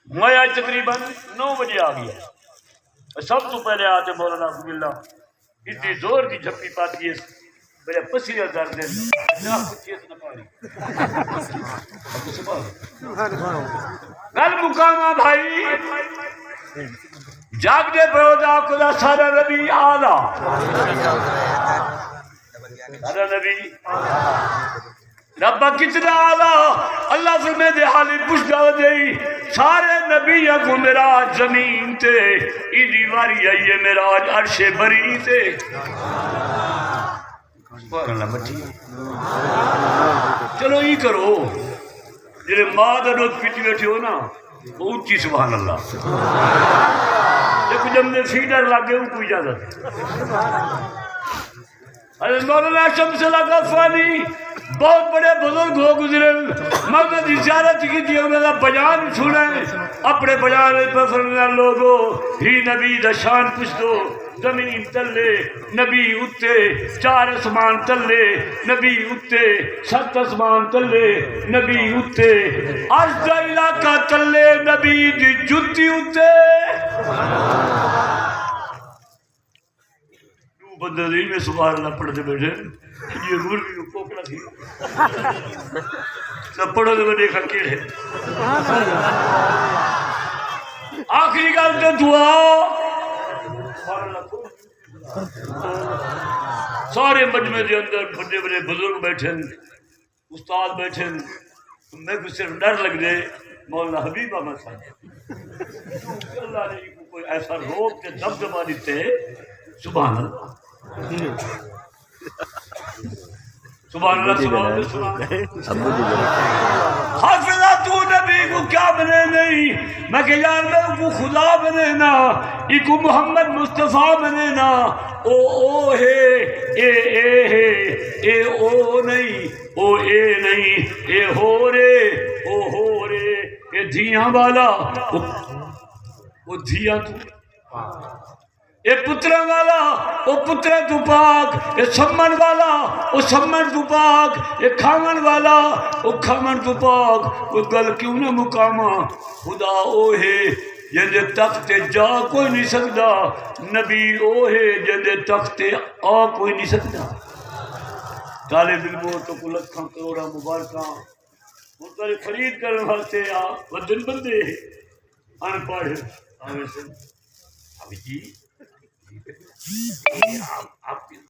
میں آج تقریباً 9 بجے آ گیا. سب تو پہلے آتے مولانا عبداللہ اتنی زور کی جھپی پاتی ہے میرے پسینے درد نہ پوچھیے نہ پاری گل مقامہ بھائی جاگنے پرودا خدا سارا نبی آلہ سارا نبی ربا کتنا آلہ اللہ فرمے دے حالی پوچھتا دئی سارے نبی کو میراج زمین تے ایدی واری آئیے میراج عرش بری تے چلو ہی کرو جنہیں ماں دا دودھ پیتی بیٹھے ہو نا وہ اونچی سبحان اللہ دیکھو جب میں فیڈر لگے ہوں کوئی اجازت حضرت مولانا شمس اللہ غفاری بہت بڑے بزرگ ہو گزرے مقصد زیارت کی تھی انہوں بیان سنیں اپنے بیان پر فرمایا لوگو ہی نبی دا شان پوچھ دو زمین تلے نبی اتے 4 اسمان تلے نبی اتے 7 اسمان تلے نبی اتے عرض دا علاقہ تلے نبی دی جتی اتے بندہ دل میں سبحان اللہ پڑھتے بیٹھے یہ مرغی کو کوکڑا تھی سب پڑھو تو دیکھا کیڑے آخری گل تو دعا سارے مجمع کے اندر بڑے بڑے بزرگ بیٹھے استاد بیٹھے میں کو صرف ڈر لگ دے مولانا حبیب احمد صاحب اللہ نے کوئی ایسا روک کے دبدبا دیتے سبحان اللہ سبحان اللہ سبحان اللہ حافظہ تو نبی کو کیا بنے نہیں میں کہ یار میں کو خدا بنے نا ایکو محمد مصطفیٰ بنے نا او ہے اے اے او نہیں او اے نہیں اے ہو رے او ہو رے اے دھیاں والا او دھیاں تو اے پترہ والا او پترہ تو پاک اے سمن والا او سمن تو پاک اے کھامن والا او کھامن تو پاک وہ گل کیوں نہ مقامہ خدا او ہے جندے تخت جا کوئی نہیں سکتا نبی او ہے جندے تخت آ کوئی نہیں سکتا طالب علموں تو کو لکھاں کروڑا مبارکاں وہ تارے خرید کرنے واسطے آ ودن بندے ان پڑھ آوے سے ابھی جی آپ